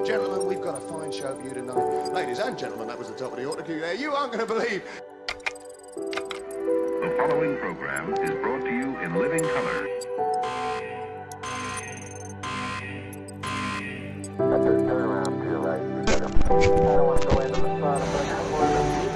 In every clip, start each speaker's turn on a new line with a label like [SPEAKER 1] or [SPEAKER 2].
[SPEAKER 1] Gentlemen, we've got a fine show for you tonight. Ladies and gentlemen, that was the top of the order queue there. You aren't going to believe.
[SPEAKER 2] The following program is brought to you in living color.
[SPEAKER 3] Turn around to your right. I don't want to go into the sun, but I just wanted to...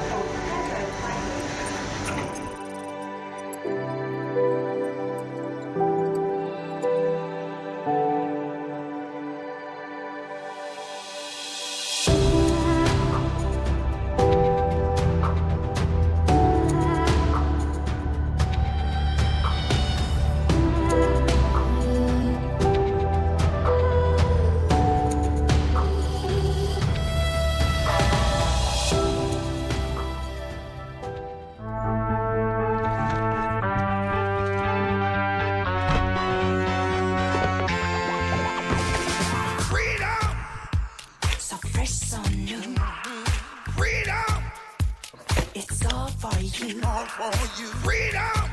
[SPEAKER 4] Freedom!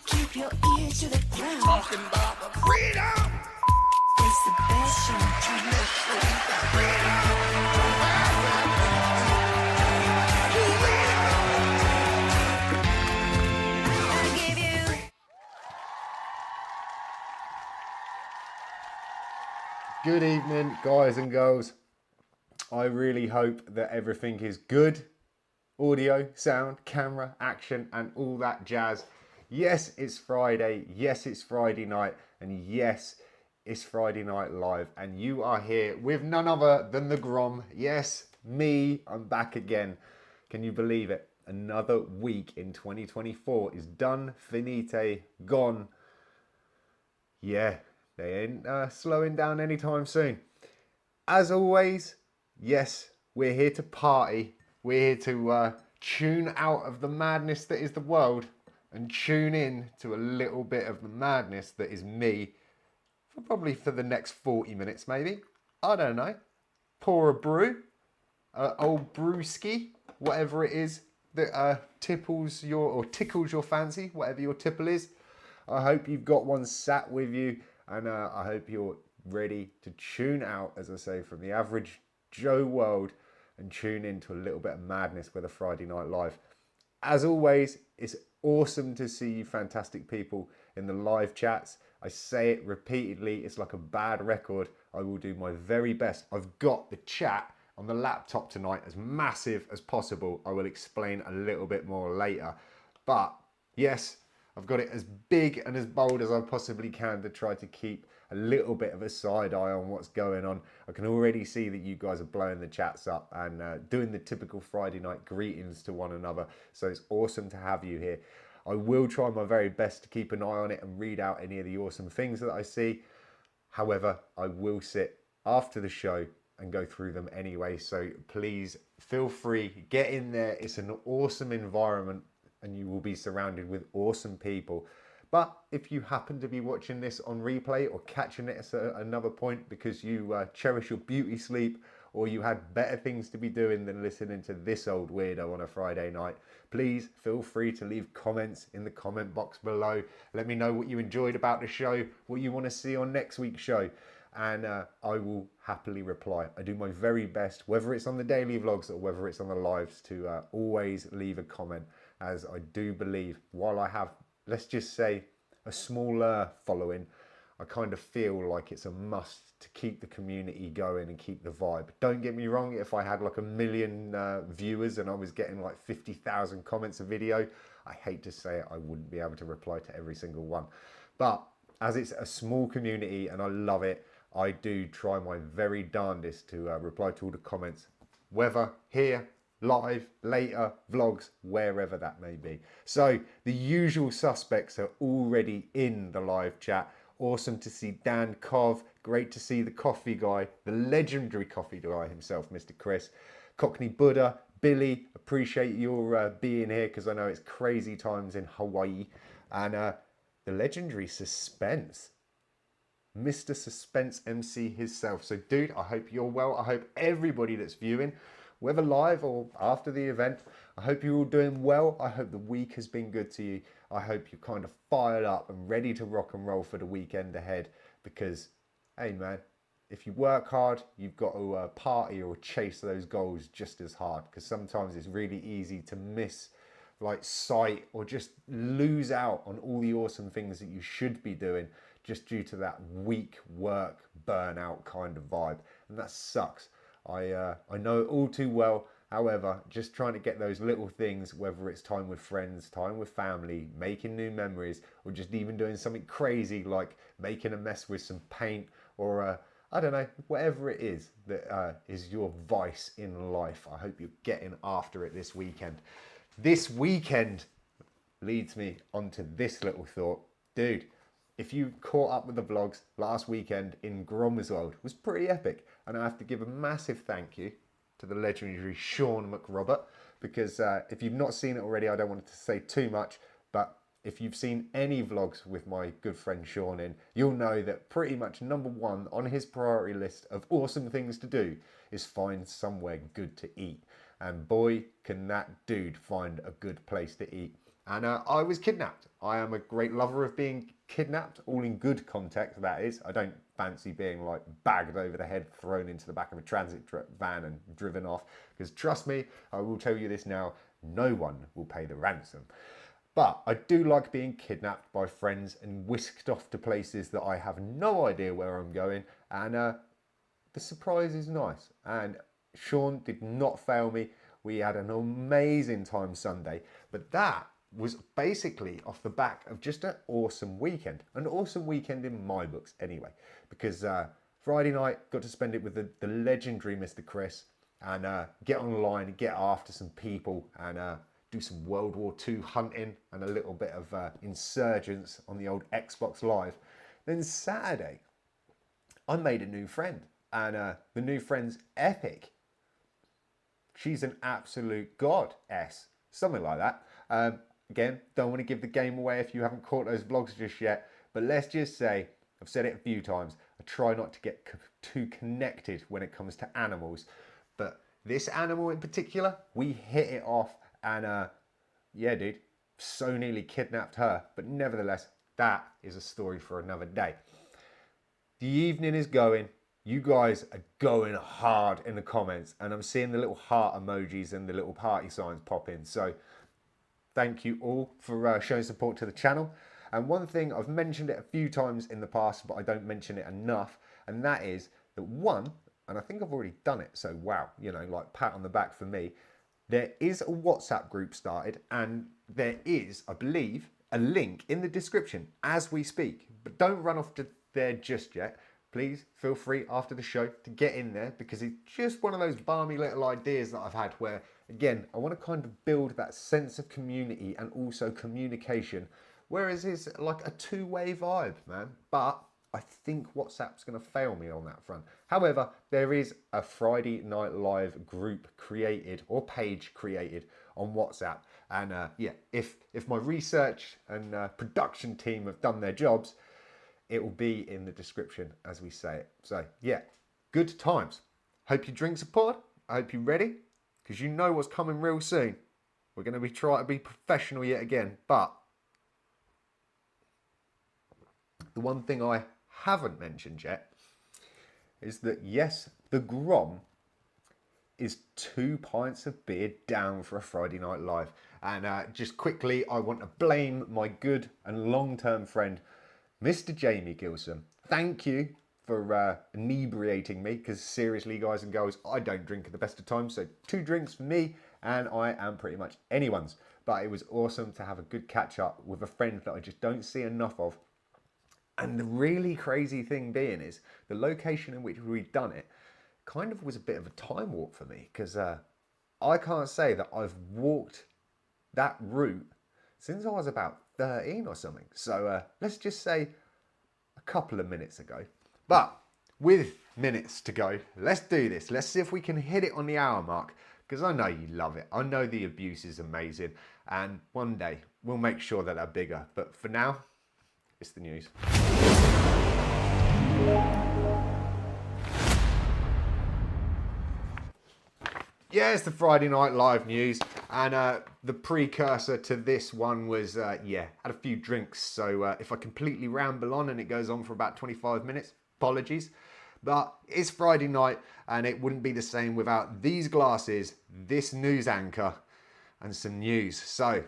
[SPEAKER 4] Keep your ears to the ground. Talking about the freedom! It's the best show on planet.
[SPEAKER 5] Good evening, guys and girls. I really hope that everything is good. Audio, sound, camera, action, and all that jazz. Yes, it's Friday. Yes, it's Friday night. And yes, it's Friday Night Live. And you are here with none other than the Grom. Yes, me. I'm back again. Can you believe it? Another week in 2024 is done, finite, gone. Yeah, they ain't slowing down anytime soon. As always, yes, we're here to party. We're here to tune out of the madness that is the world and tune in to a little bit of the madness that is me for probably for the next 40 minutes maybe. I don't know. Pour a brew, old brewski, whatever it is that tickles your fancy, whatever your tipple is. I hope you've got one sat with you, and I hope you're ready to tune out, as I say, from the average Joe world and tune into a little bit of madness with a Friday Night Live. As always, it's awesome to see you fantastic people in the live chats. I say it repeatedly, it's like a bad record. I will do my very best. I've got the chat on the laptop tonight as massive as possible. I will explain a little bit more later. But yes, I've got it as big and as bold as I possibly can to try to keep a little bit of a side eye on what's going on. I can already see that you guys are blowing the chats up and doing the typical Friday night greetings to one another. So it's awesome to have you here. I will try my very best to keep an eye on it and read out any of the awesome things that I see. However, I will sit after the show and go through them anyway. So please feel free, get in there. It's an awesome environment and you will be surrounded with awesome people. But if you happen to be watching this on replay or catching it at another point because you cherish your beauty sleep or you had better things to be doing than listening to this old weirdo on a Friday night, please feel free to leave comments in the comment box below. Let me know what you enjoyed about the show, what you want to see on next week's show, and I will happily reply. I do my very best, whether it's on the daily vlogs or whether it's on the lives, to always leave a comment, as I do believe, while I have, let's just say, a smaller following, I kind of feel like it's a must to keep the community going and keep the vibe. Don't get me wrong, if I had like 1 million viewers and I was getting like 50,000 comments a video, I hate to say it, I wouldn't be able to reply to every single one. But as it's a small community and I love it, I do try my very darndest to reply to all the comments, whether here, live, later, vlogs, wherever that may be. So the usual suspects are already in the live chat. Awesome to see Dan Cov, great to see the coffee guy, the legendary coffee guy himself, Mr. Chris, Cockney Buddha, Billy, appreciate your being here because I know it's crazy times in Hawaii, and the legendary Suspense, Mr. Suspense MC himself. So dude, I hope you're well. I hope everybody that's viewing, whether live or after the event, I hope you're all doing well. I hope the week has been good to you. I hope you're kind of fired up and ready to rock and roll for the weekend ahead because, hey man, if you work hard, you've got to party or chase those goals just as hard, because sometimes it's really easy to miss like sight or just lose out on all the awesome things that you should be doing just due to that weak work burnout kind of vibe, and that sucks. I know it all too well. However, just trying to get those little things, whether it's time with friends, time with family, making new memories, or just even doing something crazy like making a mess with some paint, or I don't know, whatever it is that is your vice in life. I hope you're getting after it this weekend. This weekend leads me onto this little thought. Dude, if you caught up with the vlogs last weekend in Grom's world, it was pretty epic. And I have to give a massive thank you to the legendary Sean McRobert, because if you've not seen it already, I don't want to say too much, but if you've seen any vlogs with my good friend Sean in, you'll know that pretty much number one on his priority list of awesome things to do is find somewhere good to eat. And boy, can that dude find a good place to eat. And I was kidnapped. I am a great lover of being kidnapped, all in good context, that is. I don't fancy being like bagged over the head, thrown into the back of a transit van and driven off. Because trust me, I will tell you this now, no one will pay the ransom. But I do like being kidnapped by friends and whisked off to places that I have no idea where I'm going. And the surprise is nice. And Sean did not fail me. We had an amazing time Sunday. But that was basically off the back of just an awesome weekend. An awesome weekend in my books anyway. Because Friday night, got to spend it with the legendary Mr. Chris. And get online, get after some people, and do some World War II hunting and a little bit of Insurgents on the old Xbox Live. Then Saturday, I made a new friend. And the new friend's epic. She's an absolute goddess. Something like that. Again, don't want to give the game away if you haven't caught those vlogs just yet. But let's just say, I've said it a few times, I try not to get too connected when it comes to animals. But this animal in particular, we hit it off. And yeah, dude, so nearly kidnapped her. But nevertheless, that is a story for another day. The evening is going. You guys are going hard in the comments, and I'm seeing the little heart emojis and the little party signs pop in. So thank you all for showing support to the channel. And one thing, I've mentioned it a few times in the past, but I don't mention it enough, and that is that one, and I think I've already done it, so wow, you know, like pat on the back for me, there is a WhatsApp group started, and there is, I believe, a link in the description as we speak. But don't run off to there just yet. Please feel free after the show to get in there, because it's just one of those balmy little ideas that I've had where, again, I want to kind of build that sense of community and also communication, whereas it's like a two-way vibe, man. But I think WhatsApp's going to fail me on that front. However, there is a Friday Night Live group created, or page created on WhatsApp. And yeah, if my research and production team have done their jobs, it will be in the description as we say it. So yeah, good times. Hope your drinks are poured. I hope you're ready, because you know what's coming real soon. We're going to be trying to be professional yet again. But the one thing I haven't mentioned yet is that yes, the Grom is 2 pints of beer down for a Friday Night Live. And just quickly, I want to blame my good and long-term friend, Mr. Jamie Gilson. Thank you for inebriating me, because seriously, guys and girls, I don't drink at the best of times. So 2 drinks for me, and I am pretty much anyone's. But it was awesome to have a good catch up with a friend that I just don't see enough of. And the really crazy thing being is the location in which we'd done it kind of was a bit of a time warp for me, because I can't say that I've walked that route since I was about 13 or something. So let's just say a couple of minutes ago. But with minutes to go, let's do this. Let's see if we can hit it on the hour mark, because I know you love it. I know the abuse is amazing. And one day we'll make sure that they're bigger. But for now, it's the news. Yeah, it's the Friday Night Live news, and the precursor to this one was, yeah, had a few drinks, so if I completely ramble on and it goes on for about 25 minutes, apologies. But it's Friday night, and it wouldn't be the same without these glasses, this news anchor, and some news. So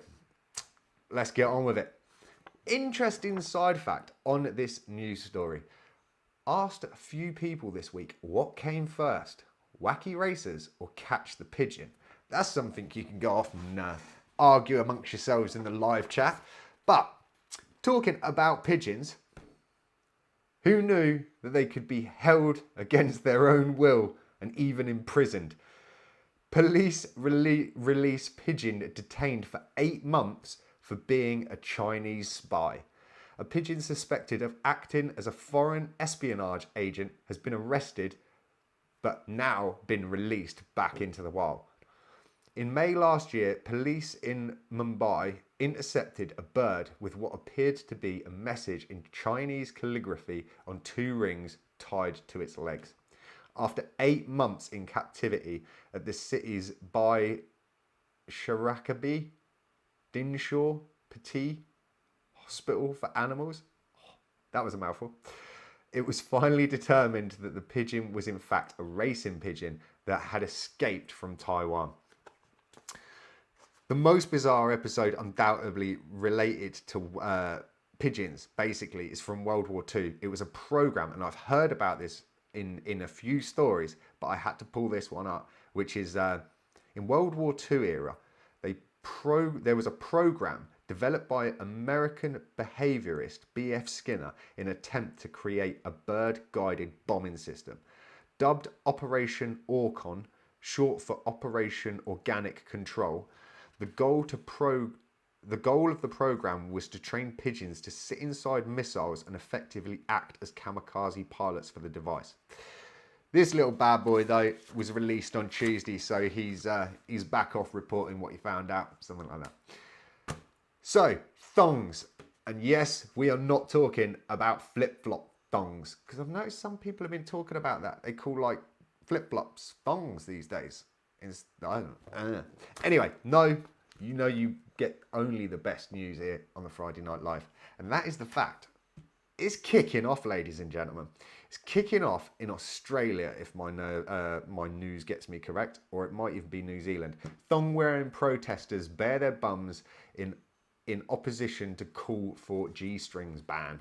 [SPEAKER 5] let's get on with it. Interesting side fact on this news story. Asked a few people this week what came first, wacky racers or catch the pigeon. That's something you can go off and argue amongst yourselves in the live chat. But talking about pigeons, who knew that they could be held against their own will and even imprisoned? Police release pigeon detained for 8 months for being a Chinese spy. A pigeon suspected of acting as a foreign espionage agent has been arrested but now been released back into the wild. In May last year, police in Mumbai intercepted a bird with what appeared to be a message in Chinese calligraphy on 2 rings tied to its legs. After 8 months in captivity at the city's Bai Sharakabi Dinshaw Petit Hospital for Animals, that was a mouthful, it was finally determined that the pigeon was in fact a racing pigeon that had escaped from Taiwan. The most bizarre episode undoubtedly related to pigeons, basically, is from World War II. It was a program, and I've heard about this in a few stories, but I had to pull this one up, which is in World War II era, there was a program developed by American behaviorist B.F. Skinner in an attempt to create a bird-guided bombing system. Dubbed Operation Orcon, short for Operation Organic Control, the goal of the program was to train pigeons to sit inside missiles and effectively act as kamikaze pilots for the device. This little bad boy, though, was released on Tuesday, so he's back off reporting what he found out, something like that. So, thongs. And yes, we are not talking about flip-flop thongs, because I've noticed some people have been talking about that. They call, like, flip-flops thongs these days. Anyway, no, you know you get only the best news here on the Friday Night Live. And that is the fact. It's kicking off, ladies and gentlemen. It's kicking off in Australia, if my news gets me correct, or it might even be New Zealand. Thong-wearing protesters bare their bums in opposition to call for G-strings ban.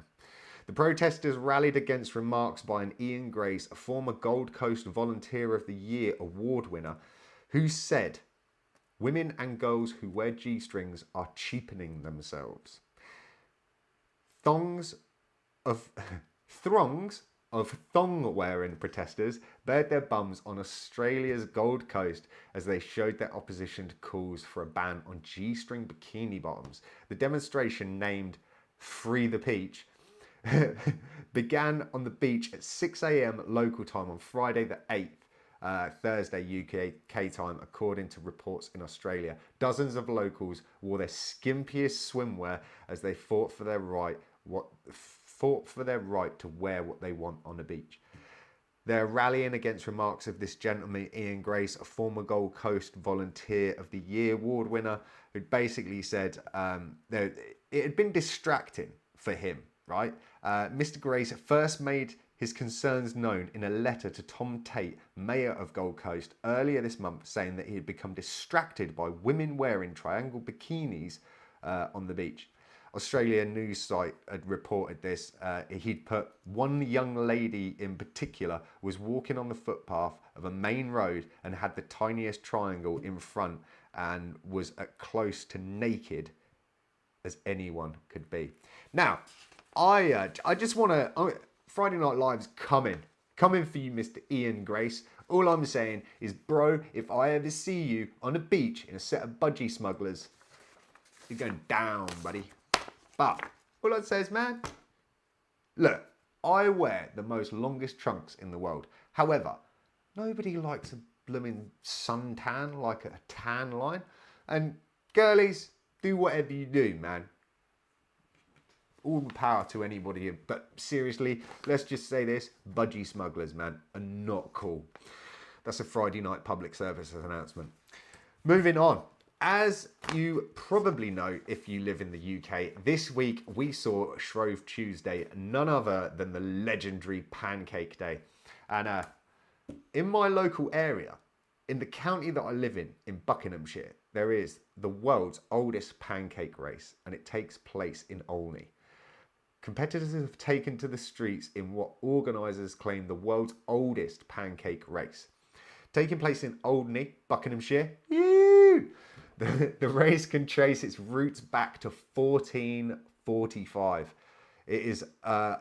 [SPEAKER 5] The protesters rallied against remarks by an Ian Grace, a former Gold Coast Volunteer of the Year award winner, who said, "Women and girls who wear G-strings are cheapening themselves." Throngs of thong-wearing protesters bared their bums on Australia's Gold Coast as they showed their opposition to calls for a ban on G-string bikini bottoms. The demonstration, named Free the Peach, began on the beach at 6 a.m. local time on Friday the 8th. Thursday UK time, according to reports in Australia. Dozens of locals wore their skimpiest swimwear as they fought for their right to wear what they want on the beach. They're rallying against remarks of this gentleman, Ian Grace, a former Gold Coast Volunteer of the Year award winner, who basically said it had been distracting for him, right? Mr. Grace first made his concerns known in a letter to Tom Tate, Mayor of Gold Coast, earlier this month, saying that he had become distracted by women wearing triangle bikinis on the beach. Australian news site had reported this. He'd put, "One young lady in particular was walking on the footpath of a main road and had the tiniest triangle in front and was as close to naked as anyone could be." Now, I just want to... Friday Night Live's coming for you, Mr. Ian Grace. All I'm saying is, bro, if I ever see you on a beach in a set of budgie smugglers, you're going down, buddy. But all I'd say is, man, look, I wear the most longest trunks in the world. However, nobody likes a blooming suntan like a tan line. And girlies, do whatever you do, man. All the power to anybody, but seriously, let's just say this, budgie smugglers, man, are not cool. That's a Friday night public service announcement. Moving on. As you probably know if you live in the UK, this week we saw Shrove Tuesday, none other than the legendary Pancake Day. And in my local area, in the county that I live in Buckinghamshire, there is the world's oldest pancake race, and it takes place in Olney. Competitors have taken to the streets in what organisers claim the world's oldest pancake race. Taking place in Olney, Buckinghamshire, the race can trace its roots back to 1445. It is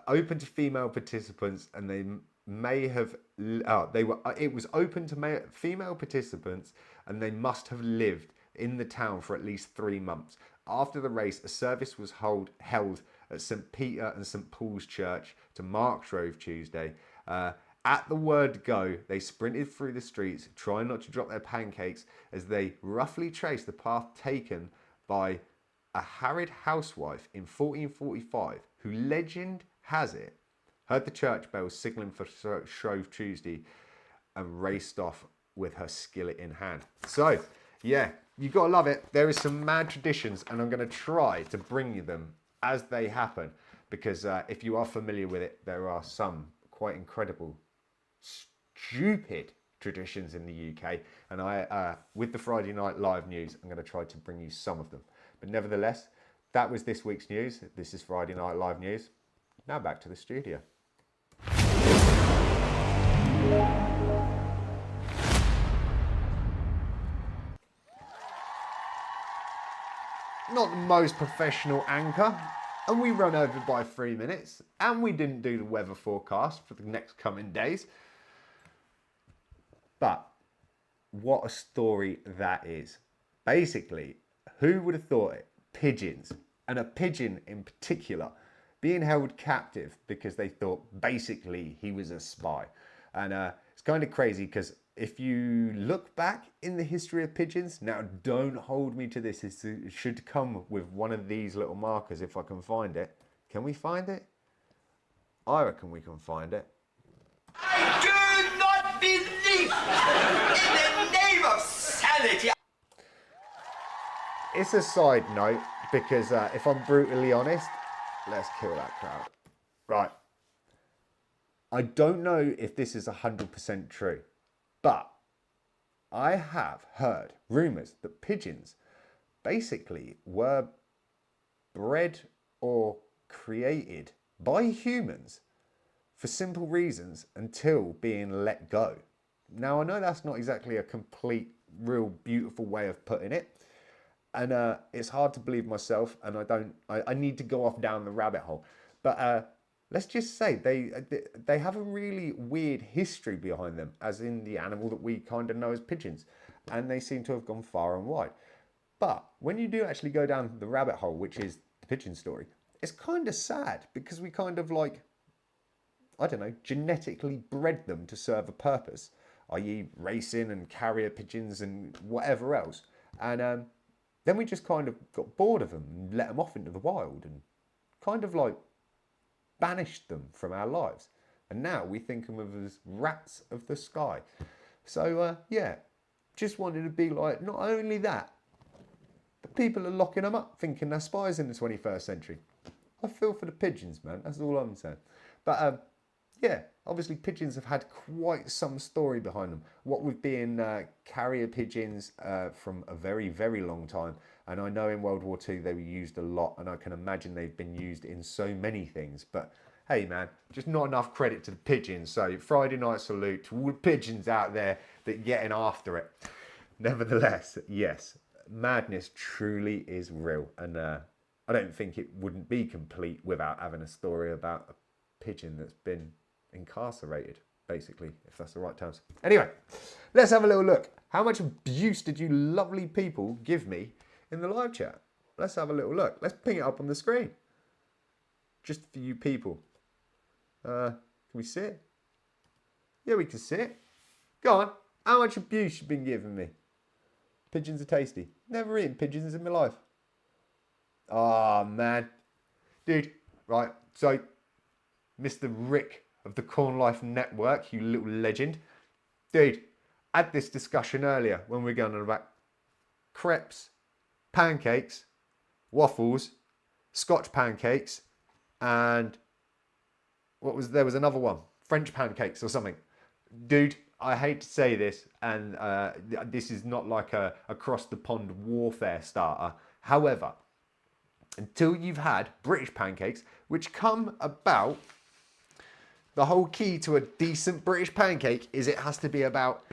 [SPEAKER 5] open to female participants, and it was open to female participants, and they must have lived in the town for at least 3 months. After the race, a service was held at St. Peter and St. Paul's Church to mark Shrove Tuesday. At the word go, they sprinted through the streets, trying not to drop their pancakes, as they roughly traced the path taken by a harried housewife in 1445, who, legend has it, heard the church bells signalling for Shrove Tuesday and raced off with her skillet in hand. So, yeah, you got to love it. There is some mad traditions, and I'm going to try to bring you them as they happen, because if you are familiar with it, there are some quite incredible, stupid traditions in the UK, and with the Friday Night Live news, I'm going to try to bring you some of them. But nevertheless, that was this week's news. This is Friday Night Live news. Now back to the studio. Not the most professional anchor, and we run over by 3 minutes, and we didn't do the weather forecast for the next coming days. But what a story that is. Basically, who would have thought it? Pigeons, and a pigeon in particular, being held captive because they thought basically he was a spy. And it's kind of crazy, because if you look back in the history of pigeons, now don't hold me to this, it should come with one of these little markers if I can find it. Can we find it? I reckon we can find it.
[SPEAKER 6] I do not believe in the name of sanity.
[SPEAKER 5] It's a side note, because if I'm brutally honest, let's kill that crowd. Right. I don't know if this is 100% true, but I have heard rumours that pigeons basically were bred or created by humans for simple reasons until being let go. Now, I know that's not exactly a complete, real beautiful way of putting it, and it's hard to believe myself, and I need to go off down the rabbit hole. But let's just say they have a really weird history behind them, as in the animal that we kind of know as pigeons, and they seem to have gone far and wide. But when you do actually go down the rabbit hole, which is the pigeon story, it's kind of sad, because we kind of genetically bred them to serve a purpose, i.e. racing and carrier pigeons and whatever else. And then we just kind of got bored of them and let them off into the wild and kind of banished them from our lives. And now we think of them as rats of the sky. So, yeah, just wanted to be not only that, but people are locking them up thinking they're spies in the 21st century. I feel for the pigeons, man. That's all I'm saying. But, yeah, obviously pigeons have had quite some story behind them. What with being carrier pigeons from a very, very long time. And I know in World War II they were used a lot, and I can imagine they've been used in so many things. But hey, man, just not enough credit to the pigeons. So Friday night salute to all the pigeons out there that are getting after it. Nevertheless, yes, madness truly is real. And I don't think it wouldn't be complete without having a story about a pigeon that's been incarcerated, basically, if that's the right terms. Anyway, let's have a little look. How much abuse did you lovely people give me in the live chat? Let's have a little look. Let's ping it up on the screen. Just for you people. Can we see it? Yeah, we can see it. Go on. How much abuse you been giving me? Pigeons are tasty. Never eaten pigeons in my life. Oh, man. Dude, right. So, Mr. Rick of the Corn Life Network, you little legend. Dude, had this discussion earlier when we were going on about crepes, pancakes, waffles, Scotch pancakes, and there was another one, French pancakes or something. dude, I hate to say this, and this is not like a across the pond warfare starter. However, until you've had British pancakes, which come about, the whole key to a decent British pancake is it has to be about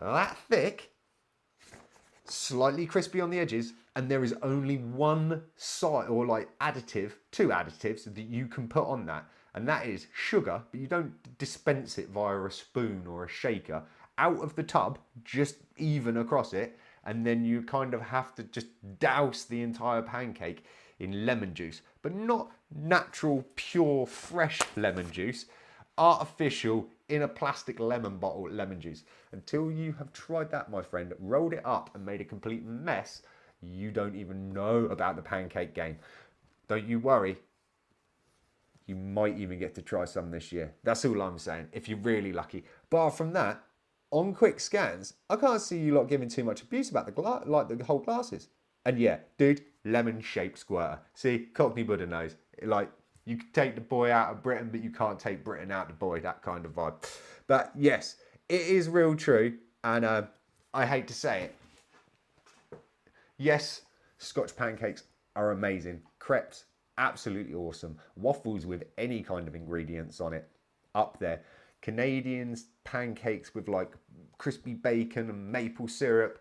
[SPEAKER 5] that thick, slightly crispy on the edges, and there is only one side, or like additive, two additives that you can put on that, and that is sugar, but you don't dispense it via a spoon or a shaker out of the tub, just even across it, and then you kind of have to just douse the entire pancake in lemon juice, but not natural, pure, fresh lemon juice, artificial in a plastic lemon bottle lemon juice. Until you have tried that, my friend, rolled it up and made a complete mess, you don't even know about the pancake game. Don't you worry, you might even get to try some this year. That's all I'm saying, if you're really lucky. Bar from that, on quick scans, I can't see you lot giving too much abuse about the whole glasses. And yeah, dude, lemon-shaped squirter. See, Cockney Buddha knows. Like, you can take the boy out of Britain, but you can't take Britain out of the boy, that kind of vibe. But yes, it is real true, and I hate to say it. Yes, Scotch pancakes are amazing. Crepes, absolutely awesome. Waffles with any kind of ingredients on it, up there. Canadians, pancakes with like crispy bacon and maple syrup.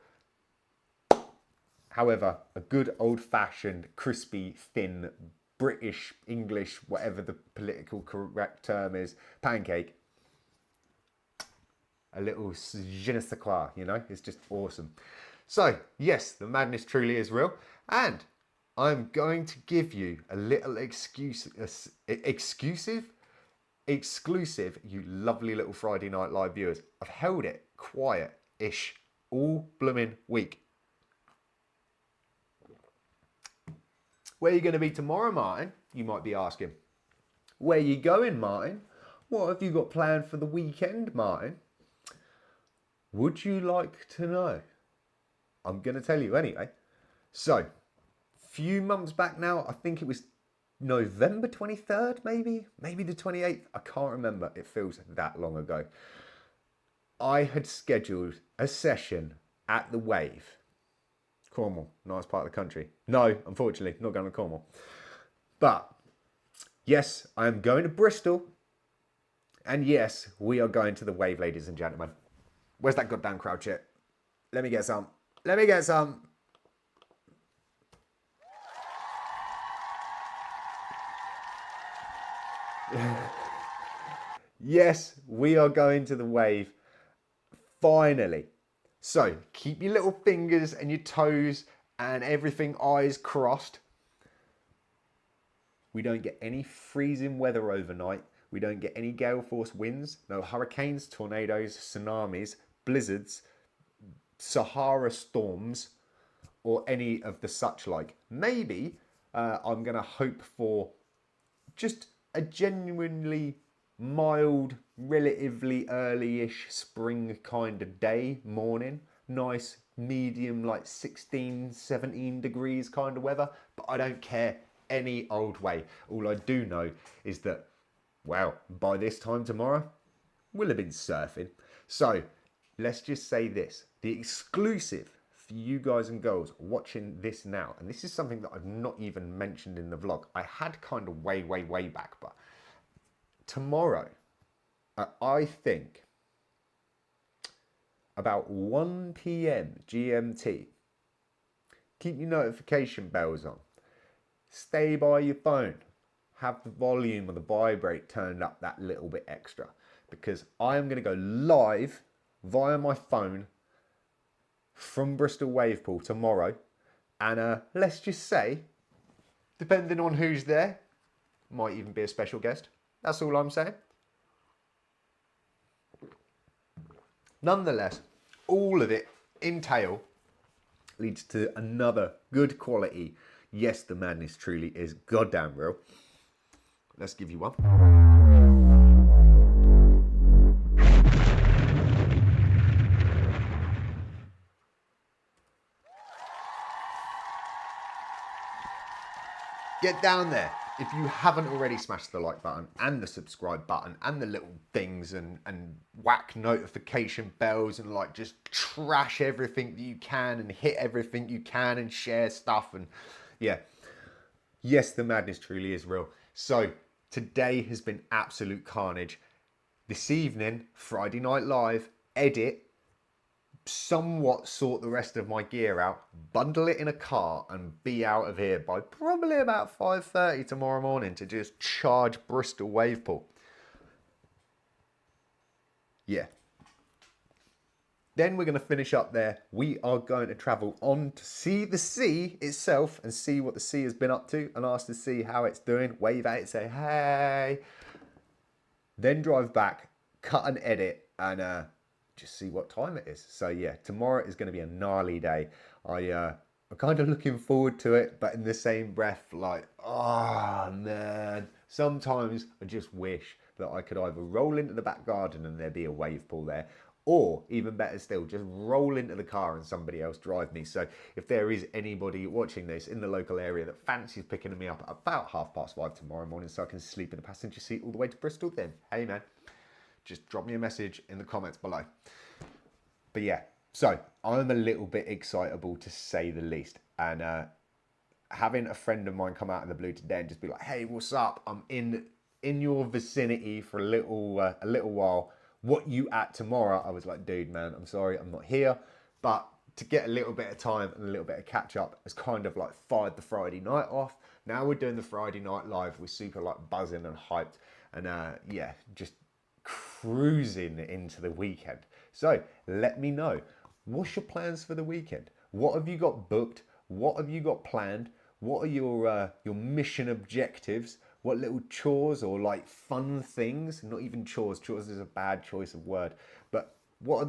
[SPEAKER 5] However, a good old-fashioned, crispy, thin, British, English, whatever the political correct term is, pancake, a little je ne sais quoi, you know, it's just awesome. So, yes, the madness truly is real, and I'm going to give you a little exclusive, you lovely little Friday Night Live viewers. I've held it quiet-ish all blooming week. Where are you going to be tomorrow, Martin? You might be asking. Where are you going, Martin? What have you got planned for the weekend, Martin? Would you like to know? I'm going to tell you anyway. So, few months back now, I think it was November 23rd, maybe the 28th. I can't remember. It feels that long ago. I had scheduled a session at the Wave. Cornwall, nice part of the country. No, unfortunately, not going to Cornwall. But, yes, I am going to Bristol. And yes, we are going to the Wave, ladies and gentlemen. Where's that goddamn crowd shit? Let me get some. Let me get some. Yes, we are going to the Wave. Finally. So, keep your little fingers and your toes and everything eyes crossed. We don't get any freezing weather overnight. We don't get any gale force winds. No hurricanes, tornadoes, tsunamis, blizzards, Sahara storms, or any of the such like. Maybe I'm going to hope for just a genuinely mild, relatively early-ish spring kind of day, morning. Nice, medium, like 16, 17 degrees kind of weather. But I don't care any old way. All I do know is that, well, by this time tomorrow, we'll have been surfing. So, let's just say this. The exclusive for you guys and girls watching this now, and this is something that I've not even mentioned in the vlog. I had kind of way back, but tomorrow, I think, about 1 PM GMT, keep your notification bells on. Stay by your phone. Have the volume or the vibrate turned up that little bit extra, because I am going to go live via my phone from Bristol Wave Pool tomorrow. And let's just say, depending on who's there, might even be a special guest. That's all I'm saying. Nonetheless, all of it in tail leads to another good quality. Yes, the madness truly is goddamn real. Let's give you one. Get down there. if you haven't already smashed the like button and the subscribe button and the little things and whack notification bells and like just trash everything that you can and hit everything you can and share stuff and yeah. Yes, the madness truly is real. So today has been absolute carnage. This evening, Friday Night Live, edit, somewhat sort the rest of my gear out, bundle it in a car and be out of here by probably about 5:30 tomorrow morning to just charge Bristol Wavepool. Yeah. Then we're going to finish up there. We are going to travel on to see the sea itself and see what the sea has been up to and ask the sea how it's doing, wave at it, say hey. Then drive back, cut and edit and just see what time it is. So yeah, tomorrow is going to be a gnarly day. I'm kind of looking forward to it, but in the same breath, like, oh man, sometimes I just wish that I could either roll into the back garden and there be a wave pool there, or even better still, just roll into the car and somebody else drive me. So if there is anybody watching this in the local area that fancies picking me up at about 5:30 tomorrow morning so I can sleep in the passenger seat all the way to Bristol, then hey man, just drop me a message in the comments below. But yeah, so I'm a little bit excitable to say the least. And having a friend of mine come out of the blue today and just be like, hey, what's up? I'm in your vicinity for a little while. What you at tomorrow? I was like, dude, man, I'm sorry, I'm not here. But to get a little bit of time and a little bit of catch up has kind of like fired the Friday night off. Now we're doing the Friday Night Live. We're super like buzzing and hyped. And yeah, just cruising into the weekend. So let me know, what's your plans for the weekend? What have you got booked? What have you got planned? What are your mission objectives? What little chores or like fun things? Not even chores. Chores is a bad choice of word. But what are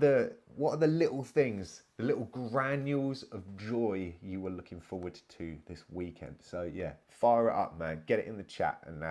[SPEAKER 5] the little things, the little granules of joy you were looking forward to this weekend? So yeah, fire it up, man. Get it in the chat and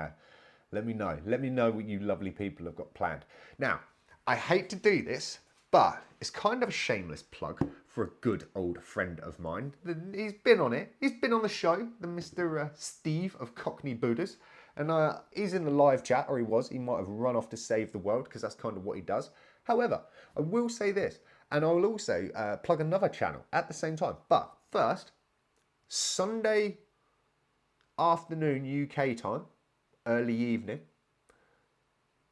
[SPEAKER 5] let me know. Let me know what you lovely people have got planned. Now, I hate to do this, but it's kind of a shameless plug for a good old friend of mine. He's been on it. He's been on the show, the Mr. Steve of Cockney Buddhas. And he's in the live chat, or he was. He might have run off to save the world because that's kind of what he does. However, I will say this, and I will also plug another channel at the same time. But first, Sunday afternoon UK time, early evening,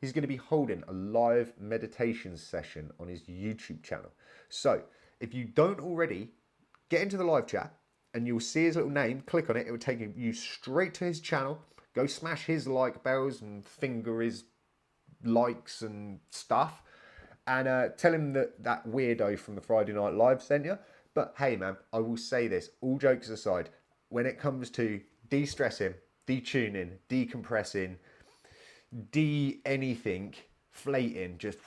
[SPEAKER 5] he's going to be holding a live meditation session on his YouTube channel. So if you don't already, get into the live chat and you'll see his little name, click on it, it will take you straight to his channel. Go smash his like bells and finger his likes and stuff. And tell him that weirdo from the Friday Night Live sent you. But hey man, I will say this, all jokes aside, when it comes to de-stressing, detuning, decompressing, anything, flating, just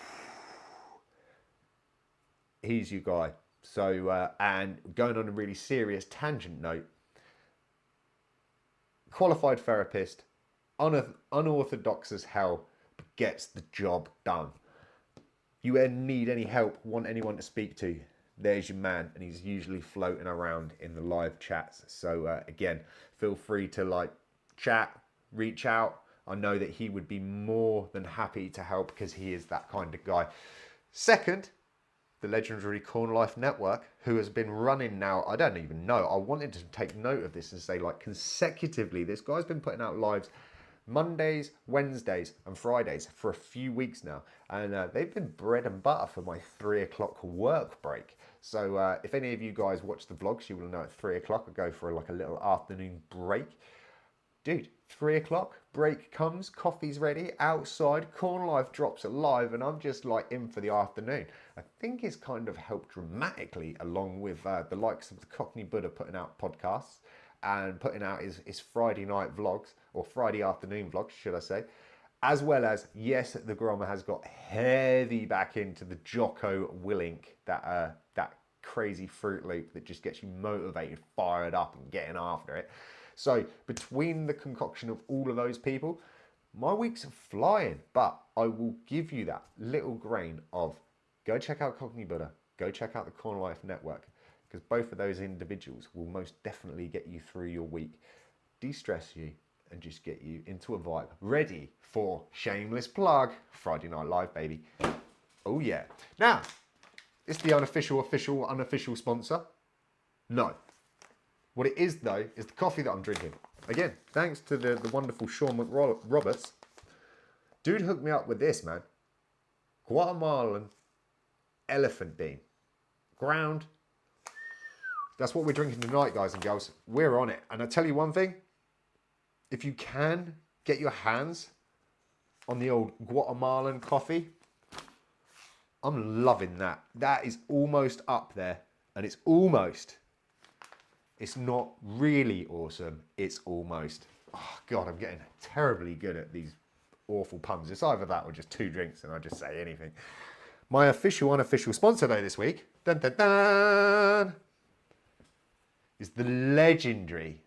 [SPEAKER 5] he's your guy. So and going on a really serious tangent note, qualified therapist, unorthodox as hell, but gets the job done. You need any help, want anyone to speak to, there's your man, and he's usually floating around in the live chats. So again, feel free to like chat, reach out. I know that he would be more than happy to help because he is that kind of guy. Second, the legendary Corn Life Network, who has been running now, I don't even know. I wanted to take note of this and say like consecutively, this guy's been putting out lives Mondays, Wednesdays and Fridays for a few weeks now. And they've been bread and butter for my 3 o'clock work break. So if any of you guys watch the vlogs, you will know at 3 o'clock I go for like a little afternoon break. Dude, 3 o'clock, break comes, coffee's ready, outside, Corn Life drops it live, and I'm just like in for the afternoon. I think it's kind of helped dramatically along with the likes of the Cockney Buddha putting out podcasts and putting out his Friday night vlogs, or Friday afternoon vlogs, should I say. As well as, yes, the Grom has got heavy back into the Jocko Willink, that crazy Fruit Loop that just gets you motivated, fired up and getting after it. So between the concoction of all of those people, my weeks are flying, but I will give you that little grain of go check out Cockney Buddha, go check out the Corn Life Network, because both of those individuals will most definitely get you through your week, de-stress you, and just get you into a vibe. Ready for shameless plug. Friday Night Live, baby. Oh yeah. Now, is the unofficial sponsor? No. What it is though, is the coffee that I'm drinking. Again, thanks to the wonderful Sean McRoberts. Dude hooked me up with this, man. Guatemalan elephant bean. Ground. That's what we're drinking tonight, guys and girls. We're on it. And I tell you one thing. If you can get your hands on the old Guatemalan coffee, I'm loving that. That is almost up there. And it's almost. It's not really awesome. It's almost. Oh, God, I'm getting terribly good at these awful puns. It's either that or just two drinks and I just say anything. My unofficial sponsor, though, this week, dun, dun, dun, is the legendary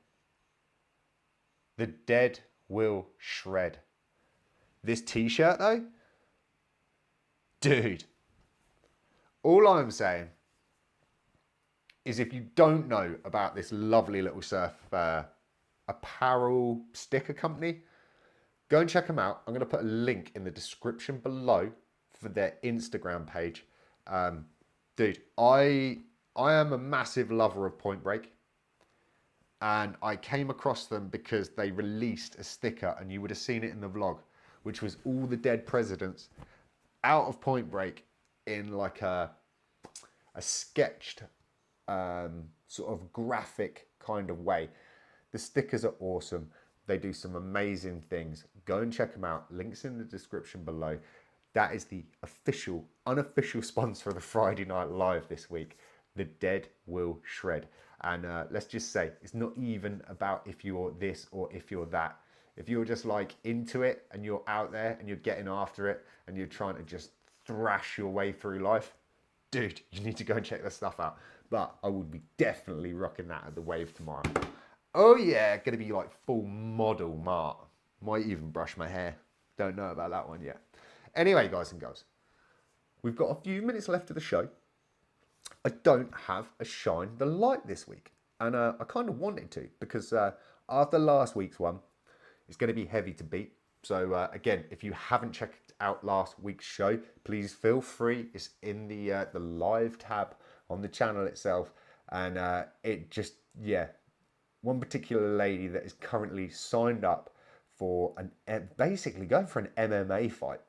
[SPEAKER 5] The Dead Will Shred. This t-shirt, though, dude, all I'm saying is if you don't know about this lovely little surf apparel sticker company, go and check them out. I'm going to put a link in the description below for their Instagram page. Dude, I am a massive lover of Point Break. And I came across them because they released a sticker, and you would have seen it in the vlog, which was all the dead presidents out of Point Break in like a sketched sort of graphic kind of way. The stickers are awesome. They do some amazing things. Go and check them out. Links in the description below. That is the unofficial sponsor of the Friday Night Live this week. The Dead Will Shred. And let's just say, it's not even about if you're this or if you're that. If you're just like into it and you're out there and you're getting after it and you're trying to just thrash your way through life, dude, you need to go and check this stuff out. But I would be definitely rocking that at the Wave tomorrow. Oh yeah, gonna be like full model Mart. Might even brush my hair. Don't know about that one yet. Anyway, guys and girls, we've got a few minutes left of the show. I don't have a Shine the Light this week. And I kind of wanted to, because after last week's one, it's going to be heavy to beat. So again, if you haven't checked out last week's show, please feel free. It's in the live tab on the channel itself. And it just, yeah, one particular lady that is currently signed up for basically going for an MMA fight,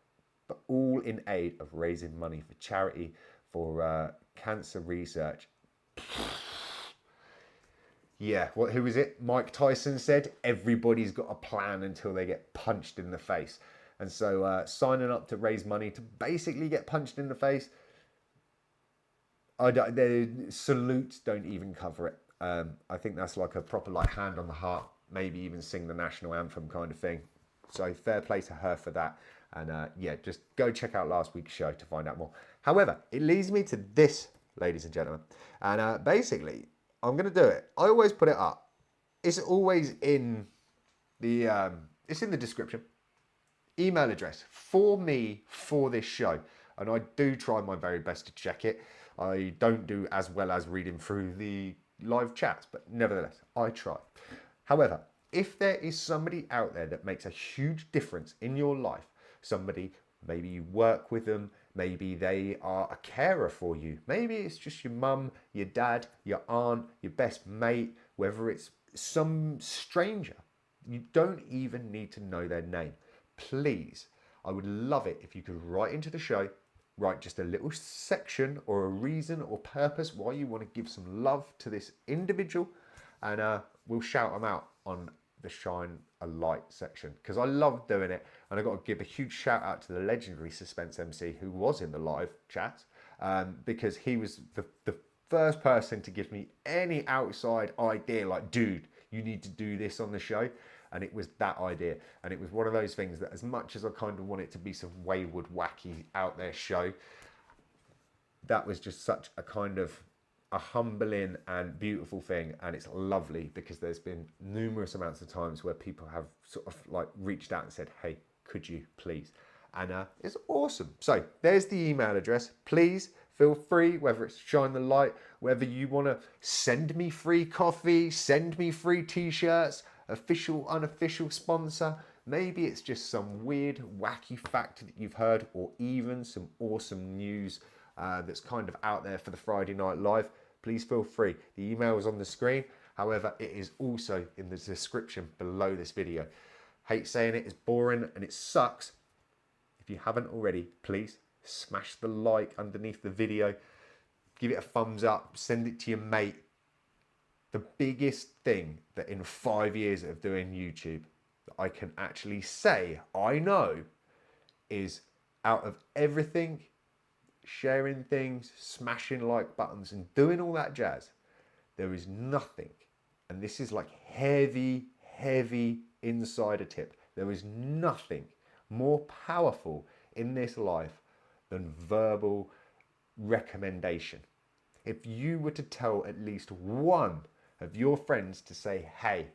[SPEAKER 5] but all in aid of raising money for charity for cancer research. Yeah, who was it? Mike Tyson said, everybody's got a plan until they get punched in the face. And so signing up to raise money to basically get punched in the face, the salutes don't even cover it. I think that's like a proper like hand on the heart, maybe even sing the national anthem kind of thing. So fair play to her for that. And yeah, just go check out last week's show to find out more. However, it leads me to this, ladies and gentlemen. And basically, I'm going to do it. I always put it up. It's always in the it's in the description. Email address for me for this show. And I do try my very best to check it. I don't do as well as reading through the live chats, but nevertheless, I try. However, if there is somebody out there that makes a huge difference in your life, somebody, maybe you work with them, maybe they are a carer for you, maybe it's just your mum, your dad, your aunt, your best mate, whether it's some stranger, you don't even need to know their name. Please, I would love it if you could write into the show, write just a little section or a reason or purpose why you want to give some love to this individual, and we'll shout them out on the Shine a Light section, because I love doing it. And I've got to give a huge shout out to the legendary Suspense MC who was in the live chat, because he was the first person to give me any outside idea, like, dude, you need to do this on the show. And it was that idea. And it was one of those things that, as much as I kind of want it to be some wayward, wacky, out there show, that was just such a kind of a humbling and beautiful thing. And it's lovely, because there's been numerous amounts of times where people have sort of like reached out and said, hey, could you please? And it's awesome. So there's the email address. Please feel free, whether it's Shine the Light, whether you want to send me free coffee, send me free t-shirts, official, unofficial sponsor. Maybe it's just some weird, wacky fact that you've heard, or even some awesome news that's kind of out there for the Friday Night Live. Please feel free. The email is on the screen. However, it is also in the description below this video. Hate saying it, it's boring and it sucks. If you haven't already, please smash the like underneath the video. Give it a thumbs up. Send it to your mate. The biggest thing that in 5 years of doing YouTube that I can actually say I know is, out of everything, sharing things, smashing like buttons and doing all that jazz, there is nothing, and this is like heavy insider tip, there is nothing more powerful in this life than verbal recommendation. If you were to tell at least one of your friends to say, hey,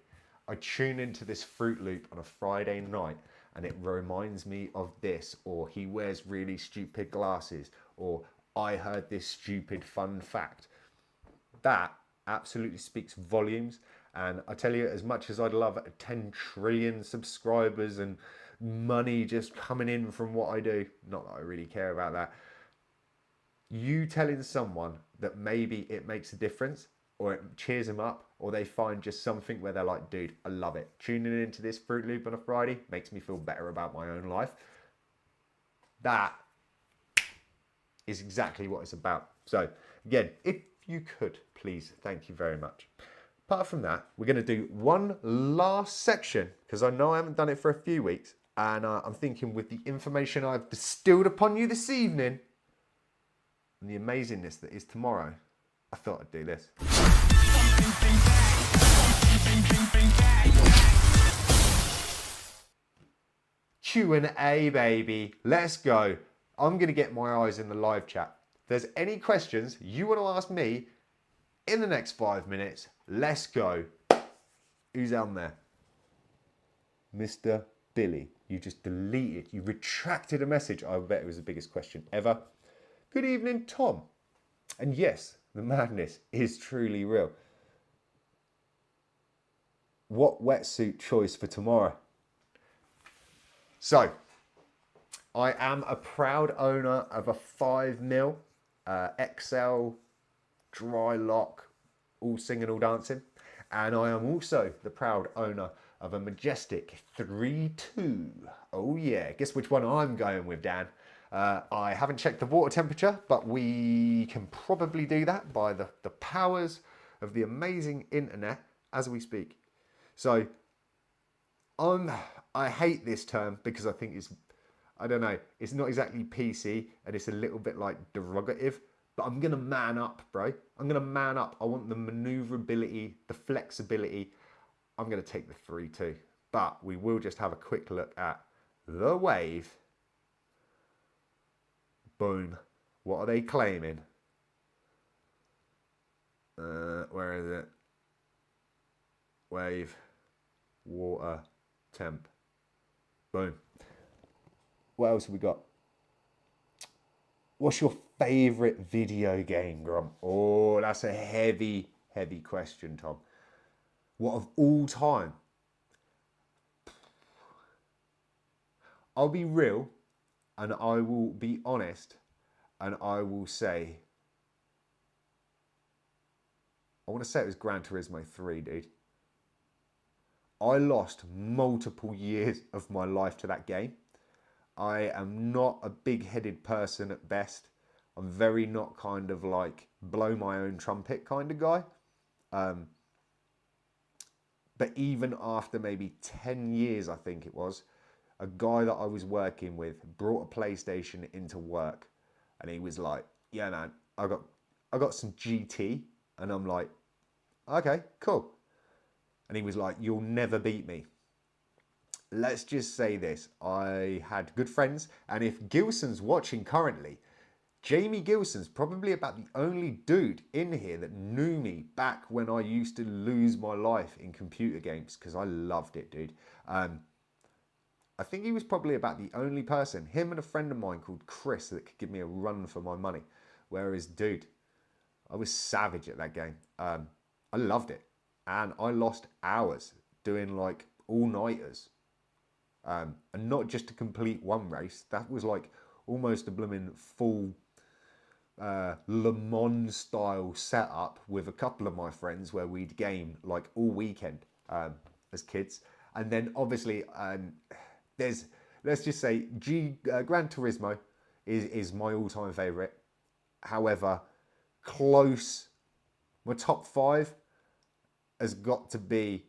[SPEAKER 5] I tune into this Fruit Loop on a Friday night and it reminds me of this, or he wears really stupid glasses, or I heard this stupid fun fact, that absolutely speaks volumes. And I tell you, as much as I'd love 10 trillion subscribers and money just coming in from what I do, not that I really care about that, you telling someone that maybe it makes a difference, or it cheers them up, or they find just something where they're like, dude, I love it. Tuning into this Fruit Loop on a Friday makes me feel better about my own life. That is exactly what it's about. So again, if you could, please, thank you very much. Apart from that, we're going to do one last section, because I know I haven't done it for a few weeks, and I'm thinking with the information I've bestowed upon you this evening and the amazingness that is tomorrow, I thought I'd do this. Q&A, baby. Let's go. I'm going to get my eyes in the live chat. If there's any questions you want to ask me in the next 5 minutes, let's go. Who's on there? Mr. Billy. You just deleted, you retracted a message. I bet it was the biggest question ever. Good evening, Tom. And yes, the madness is truly real. What wetsuit choice for tomorrow? So, I am a proud owner of a 5mm XL dry lock, all singing, all dancing. And I am also the proud owner of a majestic 3.2. Oh yeah, guess which one I'm going with, Dan? I haven't checked the water temperature, but we can probably do that by the powers of the amazing internet as we speak. So, I hate this term because I think it's, I don't know, it's not exactly PC and it's a little bit like derogative, but I'm going to man up, bro. I'm going to man up. I want the maneuverability, the flexibility. I'm going to take the 3.2, but we will just have a quick look at the Wave. Boom. What are they claiming? Where is it? Wave, water, temp. Boom. What else have we got? What's your favourite video game, Grom? Oh, that's a heavy question, Tom. What of all time? I'll be real and I will be honest and I will say, I want to say it was Gran Turismo 3, dude. I lost multiple years of my life to that game. I am not a big-headed person at best. I'm very not kind of like blow my own trumpet kind of guy. But even after maybe 10 years, I think it was, a guy that I was working with brought a PlayStation into work and he was like, yeah, man, I got some GT. And I'm like, okay, cool. And he was like, you'll never beat me. Let's just say this. I had good friends. And if Gilson's watching currently, Jamie Gilson's probably about the only dude in here that knew me back when I used to lose my life in computer games because I loved it, dude. I think he was probably about the only person, him and a friend of mine called Chris, that could give me a run for my money. Whereas, dude, I was savage at that game. I loved it. And I lost hours doing like all-nighters. And not just to complete one race. That was like almost a blooming full Le Mans style setup with a couple of my friends where we'd game like all weekend as kids. And then obviously there's, let's just say Gran Turismo is my all-time favorite. However, close, my top 5 has got to be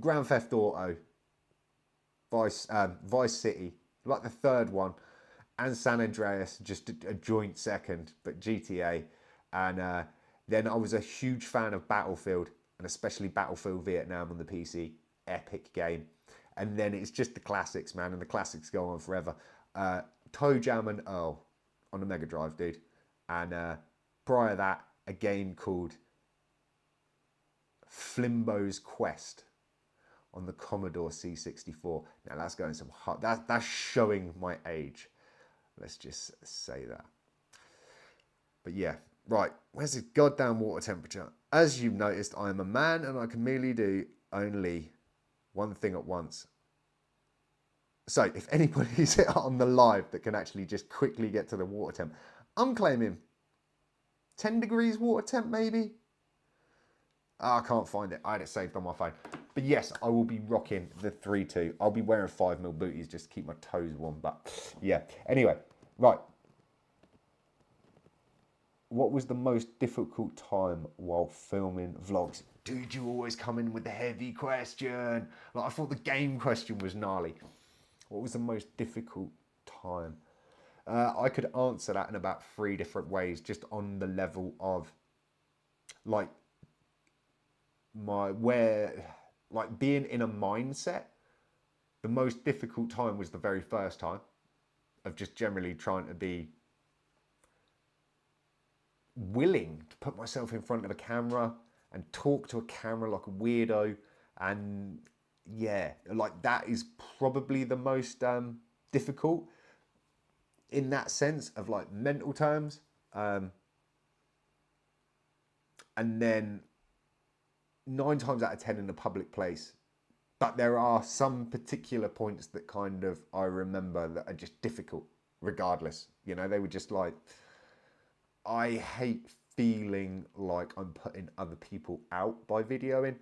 [SPEAKER 5] Grand Theft Auto, Vice City, like the third one, and San Andreas, just a joint second, but GTA. And then I was a huge fan of Battlefield, and especially Battlefield Vietnam on the PC. Epic game. And then it's just the classics, man, and the classics go on forever. Toe Jam and Earl on the Mega Drive, dude. And prior to that, a game called Flimbo's Quest on the Commodore C64. Now that's going some hot. That's showing my age. Let's just say that. But yeah, right. Where's the goddamn water temperature? As you've noticed, I am a man and I can merely do only one thing at once. So if anybody's on the live that can actually just quickly get to the water temp, I'm claiming 10 degrees water temp maybe. I can't find it. I had it saved on my phone. But yes, I will be rocking the 3-2. I'll be wearing 5mm booties just to keep my toes warm. But yeah, anyway, right. What was the most difficult time while filming vlogs? Dude, you always come in with the heavy question. Like, I thought the game question was gnarly. What was the most difficult time? I could answer that in about 3 different ways, just on the level of like being in a mindset. The most difficult time was the very first time of just generally trying to be willing to put myself in front of a camera and talk to a camera like a weirdo. And yeah, like that is probably the most difficult in that sense of like mental terms. And then 9 times out of 10 in a public place. But there are some particular points that kind of I remember that are just difficult regardless. You know, they were just like, I hate feeling like I'm putting other people out by videoing.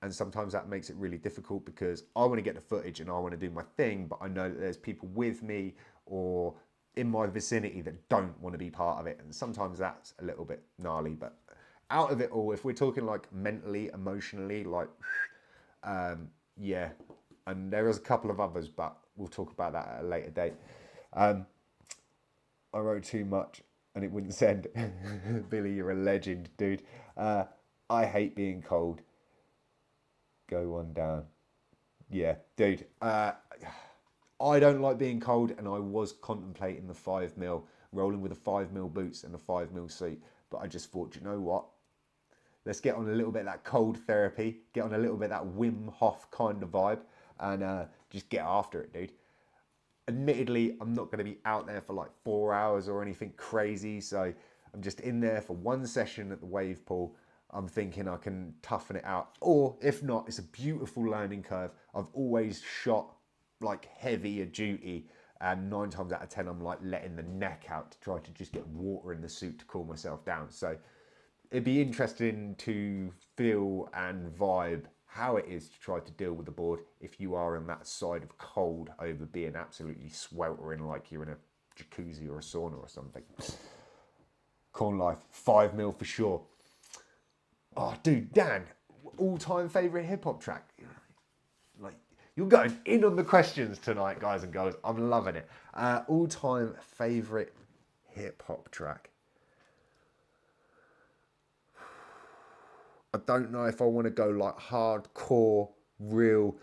[SPEAKER 5] And sometimes that makes it really difficult because I want to get the footage and I want to do my thing, but I know that there's people with me or in my vicinity that don't want to be part of it. And sometimes that's a little bit gnarly, but out of it all, if we're talking like mentally, emotionally, like, yeah. And there is a couple of others, but we'll talk about that at a later date. I wrote too much and it wouldn't send. Billy, you're a legend, dude. I hate being cold. Go one down. Yeah, dude. I don't like being cold, and I was contemplating the 5mm, rolling with the 5mm boots and the 5mm suit. But I just thought, you know what? Let's get on a little bit of that cold therapy, get on a little bit of that Wim Hof kind of vibe, and just get after it, dude. Admittedly, I'm not going to be out there for like 4 hours or anything crazy, so I'm just in there for one session at the wave pool. I'm thinking I can toughen it out. Or if not, it's a beautiful learning curve. I've always shot like heavier duty, and 9 times out of 10 I'm like letting the neck out to try to just get water in the suit to cool myself down. So it'd be interesting to feel and vibe how it is to try to deal with the board if you are on that side of cold over being absolutely sweltering like you're in a jacuzzi or a sauna or something. Corn life, 5mm for sure. Oh, dude, Dan, all-time favourite hip-hop track? Like, you're going in on the questions tonight, guys and girls. I'm loving it. All-time favourite hip-hop track? I don't know if I want to go like hardcore, real.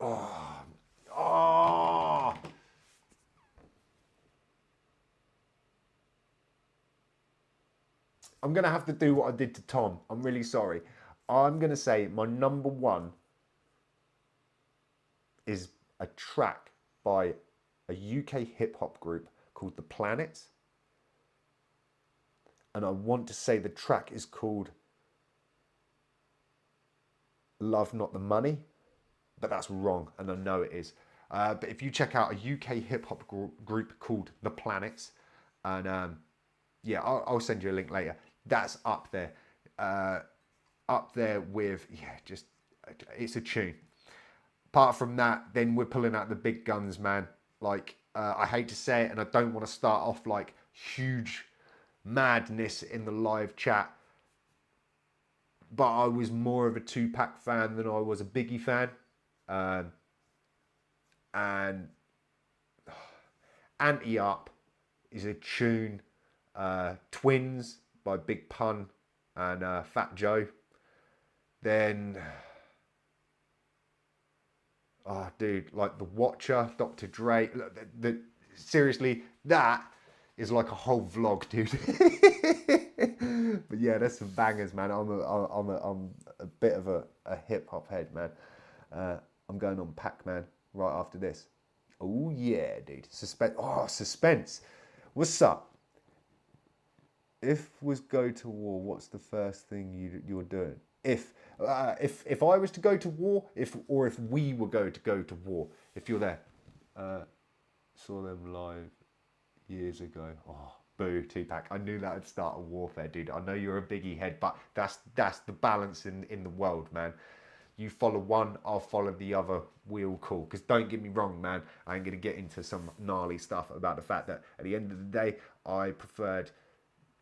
[SPEAKER 5] Oh. I'm going to have to do what I did to Tom. I'm really sorry. I'm going to say my number one is a track by a UK hip hop group called The Planets. and I want to say the track is called Love Not the Money, but that's wrong, and I know it is. But if you check out a UK hip-hop group called The Planets, and yeah, I'll send you a link later, that's up there with, yeah, just, it's a tune. Apart from that, then we're pulling out the big guns, man. Like, I hate to say it, and I don't want to start off like huge madness in the live chat, but I was more of a Tupac fan than I was a Biggie fan. And Anti-Up is a tune. Twins by Big Pun and Fat Joe. Then, oh, dude, like The Watcher, Dr. Dre. Seriously, that is like a whole vlog, dude. But yeah, there's some bangers, man. I'm a bit of a hip hop head, man. I'm going on Pac-Man right after this. Oh yeah, dude. Suspense. Oh, suspense. What's up? If was go to war, what's the first thing you're doing? If I was to go to war, if we were going to go to war, if you're there, saw them live years ago. Oh, boo, Tupac. I knew that would start a warfare, dude. I know you're a Biggie head, but that's the balance in the world, man. You follow one, I'll follow the other. We all cool. Because don't get me wrong, man. I ain't going to get into some gnarly stuff about the fact that at the end of the day, I preferred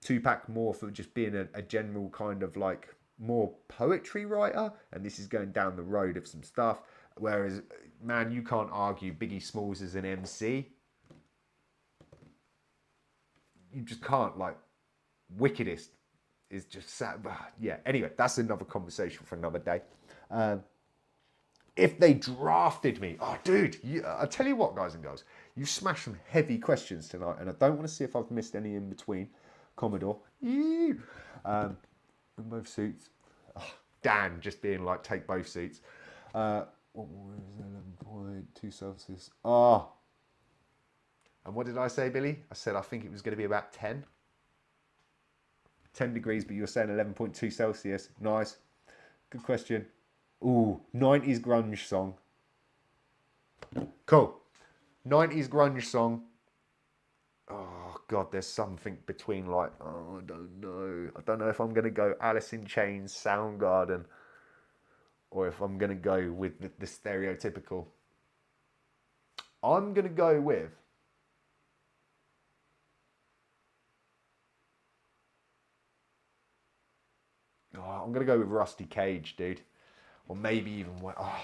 [SPEAKER 5] Tupac more for just being a general kind of like more poetry writer. And this is going down the road of some stuff. Whereas, man, you can't argue Biggie Smalls as an MC. You just can't. Like, Wickedest is just sad. Yeah, anyway, that's another conversation for another day. If they drafted me, oh, dude, I tell you what, guys and girls, you smashed some heavy questions tonight, and I don't want to see if I've missed any in between. Commodore, bring both suits. Oh, Dan just being like, take both seats. What was 11.2 Celsius? Oh, and what did I say, Billy? I said I think it was going to be about 10 degrees, but you're saying 11.2 Celsius. Nice, good question. Ooh, 90s grunge song. Cool. 90s grunge song. Oh, God, there's something between like, oh, I don't know. I don't know if I'm going to go Alice in Chains, Soundgarden, or if I'm going to go with the stereotypical. I'm going to go with... Oh, I'm going to go with Rusty Cage, dude. Or maybe even... Oh,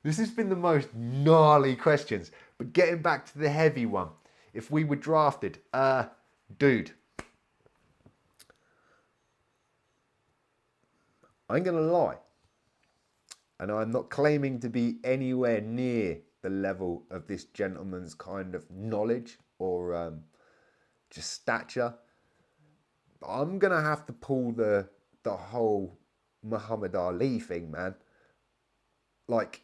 [SPEAKER 5] this has been the most gnarly questions. But getting back to the heavy one. If we were drafted... dude. I ain't going to lie. And I'm not claiming to be anywhere near the level of this gentleman's kind of knowledge or just stature. But I'm going to have to pull the whole Muhammad Ali thing, man. Like,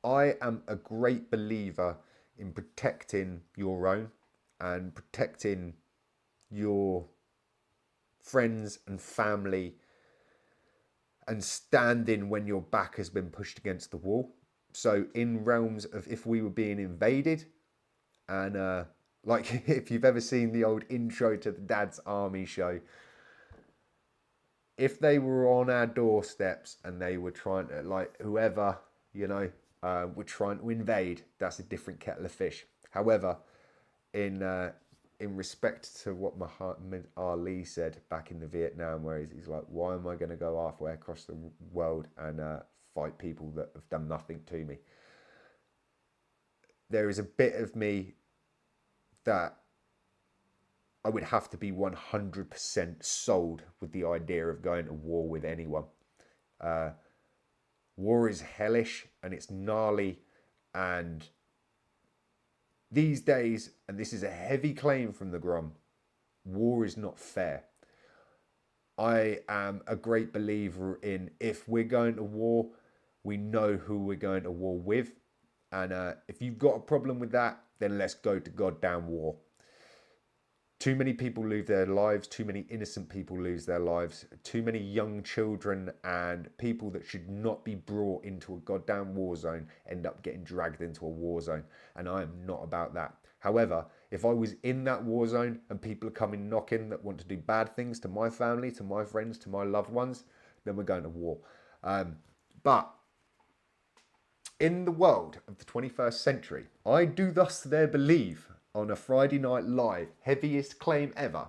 [SPEAKER 5] I am a great believer in protecting your own and protecting your friends and family and standing when your back has been pushed against the wall. So in realms of if we were being invaded and like if you've ever seen the old intro to the Dad's Army show, if they were on our doorsteps and they were trying to, like, whoever, you know, were trying to invade, that's a different kettle of fish. However, in respect to what Muhammad Ali said back in the Vietnam, where he's like, why am I going to go halfway across the world and fight people that have done nothing to me? There is a bit of me that I would have to be 100% sold with the idea of going to war with anyone. War is hellish and it's gnarly, and these days, and this is a heavy claim from the Grom, war is not fair. I am a great believer in, if we're going to war, we know who we're going to war with. And if you've got a problem with that, then let's go to goddamn war. Too many people lose their lives. Too many innocent people lose their lives. Too many young children and people that should not be brought into a goddamn war zone end up getting dragged into a war zone. And I am not about that. However, if I was in that war zone and people are coming knocking that want to do bad things to my family, to my friends, to my loved ones, then we're going to war. But in the world of the 21st century, I do thus there believe on a Friday Night Live, heaviest claim ever.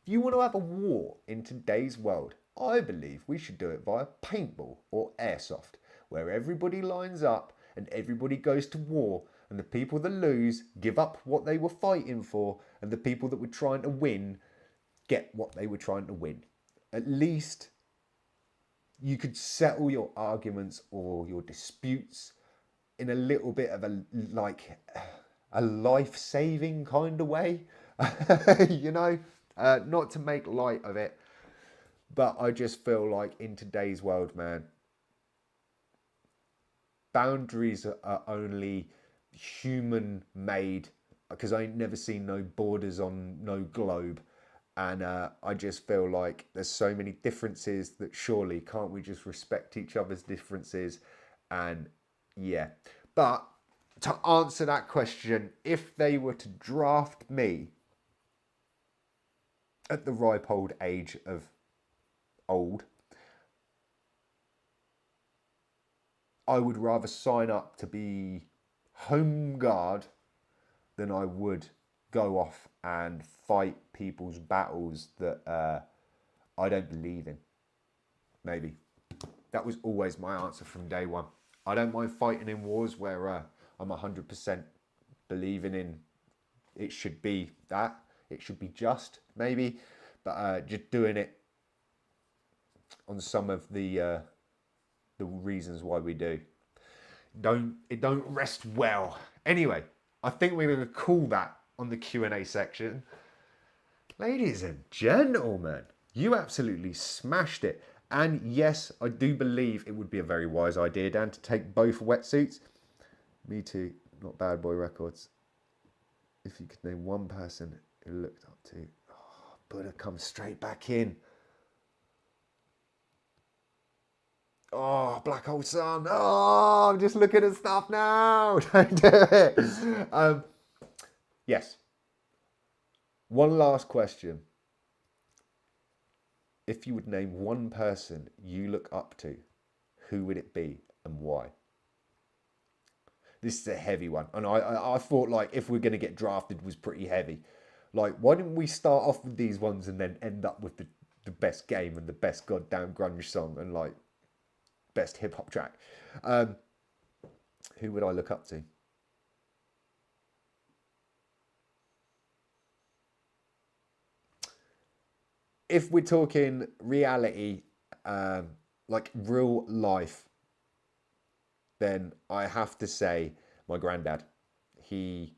[SPEAKER 5] If you want to have a war in today's world, I believe we should do it via paintball or airsoft, where everybody lines up and everybody goes to war, and the people that lose give up what they were fighting for, and the people that were trying to win get what they were trying to win. At least you could settle your arguments or your disputes in a little bit of a life-saving kind of way, you know, not to make light of it, but I just feel like in today's world, man, boundaries are only human-made, because I ain't never seen no borders on no globe, and I just feel like there's so many differences that surely can't we just respect each other's differences, and yeah, but to answer that question, if they were to draft me at the ripe old age of old, I would rather sign up to be home guard than I would go off and fight people's battles that I don't believe in. Maybe. That was always my answer from day one. I don't mind fighting in wars where I'm 100% believing in it should be that. It should be just, maybe. But just doing it on some of the reasons why we do. It don't rest well. Anyway, I think we're going to call that on the Q&A section. Ladies and gentlemen, you absolutely smashed it. And yes, I do believe it would be a very wise idea, Dan, to take both wetsuits. Me too, not Bad Boy Records. If you could name one person who looked up to, Buddha comes straight back in. Oh, Black Hole Sun. Oh, I'm just looking at stuff now. Don't do it. Yes. One last question. If you would name one person you look up to, who would it be and why? This is a heavy one. And I thought, like, if we're going to get drafted was pretty heavy. Like, why didn't we start off with these ones and then end up with the best game and the best goddamn grunge song and, like, best hip-hop track? Who would I look up to? If we're talking reality, like real life, then I have to say my granddad. He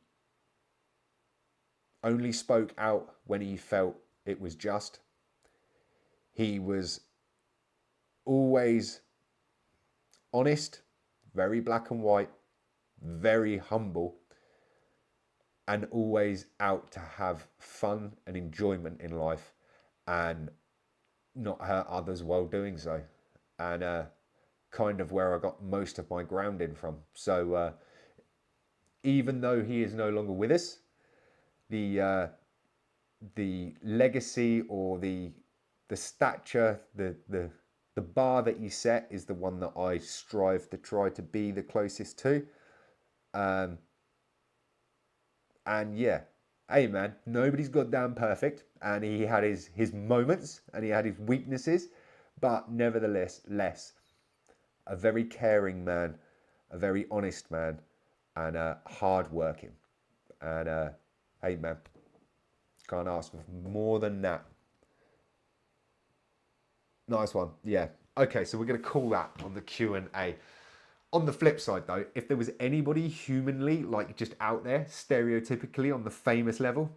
[SPEAKER 5] only spoke out when he felt it was just. He was always honest, very black and white, very humble, and always out to have fun and enjoyment in life and not hurt others while doing so. And kind of where I got most of my grounding from. So even though he is no longer with us, the legacy or the stature, the bar that you set is the one that I strive to try to be the closest to. And yeah, hey man, nobody's goddamn perfect, and he had his moments and he had his weaknesses, but nevertheless, a very caring man, a very honest man, and hard working. And hey man, can't ask for more than that. Nice one. Yeah. Okay, so we're going to call that on the Q&A. On the flip side, though, if there was anybody humanly, like just out there, stereotypically on the famous level,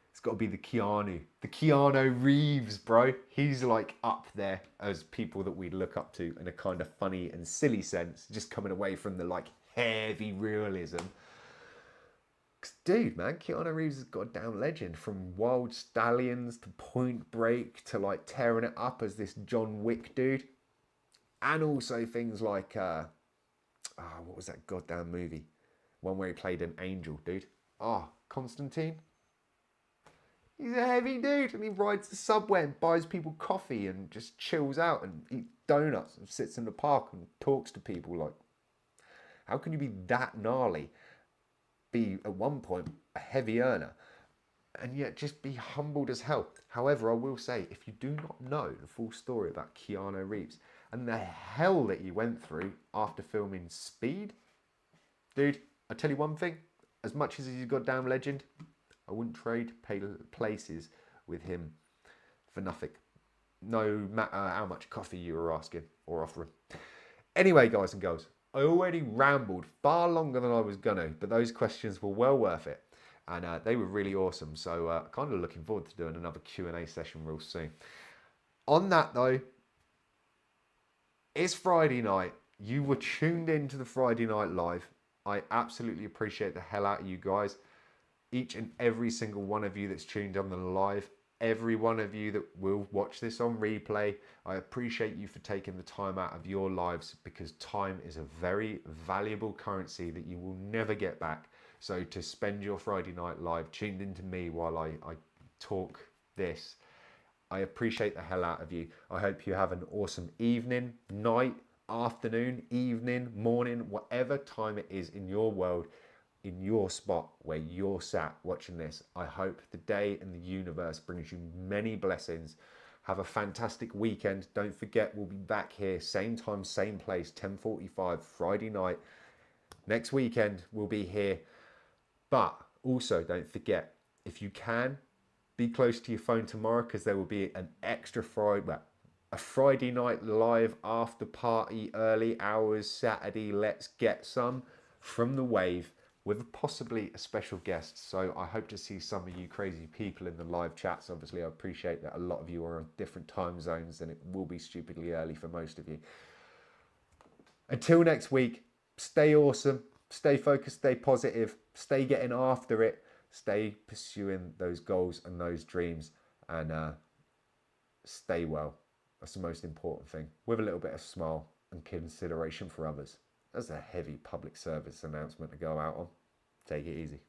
[SPEAKER 5] it's got to be the Keanu. The Keanu Reeves, bro. He's like up there as people that we'd look up to in a kind of funny and silly sense, just coming away from the like heavy realism. Dude, man, Keanu Reeves is a goddamn legend. From Wild Stallions to Point Break to like tearing it up as this John Wick dude. And also things like, what was that goddamn movie? One where he played an angel, dude. Constantine. He's a heavy dude and he rides the subway and buys people coffee and just chills out and eats donuts and sits in the park and talks to people. Like, how can you be that gnarly? Be at one point a heavy earner and yet just be humbled as hell. However, I will say, if you do not know the full story about Keanu Reeves and the hell that he went through after filming Speed, dude, I tell you one thing, as much as he's a goddamn legend, I wouldn't trade places with him for nothing. No matter how much coffee you were asking or offering. Anyway, guys and girls, I already rambled far longer than I was gonna, but those questions were well worth it. And they were really awesome. So kind of looking forward to doing another Q&A session real soon. On that though, it's Friday night. You were tuned into the Friday Night Live. I absolutely appreciate the hell out of you guys. Each and every single one of you that's tuned on the live. Every one of you that will watch this on replay. I appreciate you for taking the time out of your lives, because time is a very valuable currency that you will never get back. So to spend your Friday night live tuned into me while I talk this, I appreciate the hell out of you. I hope you have an awesome evening, night, afternoon, evening, morning, whatever time it is in your world, in your spot where you're sat watching this. I hope the day and the universe brings you many blessings. Have a fantastic weekend. Don't forget, we'll be back here, same time, same place, 10:45 Friday night. Next weekend, we'll be here. But also, don't forget, if you can, be close to your phone tomorrow, because there will be an extra a Friday night live after party, early hours, Saturday, let's get some from the wave with possibly a special guest. So I hope to see some of you crazy people in the live chats. Obviously, I appreciate that a lot of you are on different time zones and it will be stupidly early for most of you. Until next week, stay awesome, stay focused, stay positive, stay getting after it, stay pursuing those goals and those dreams, and stay well. That's the most important thing, with a little bit of smile and consideration for others. That's a heavy public service announcement to go out on. Take it easy.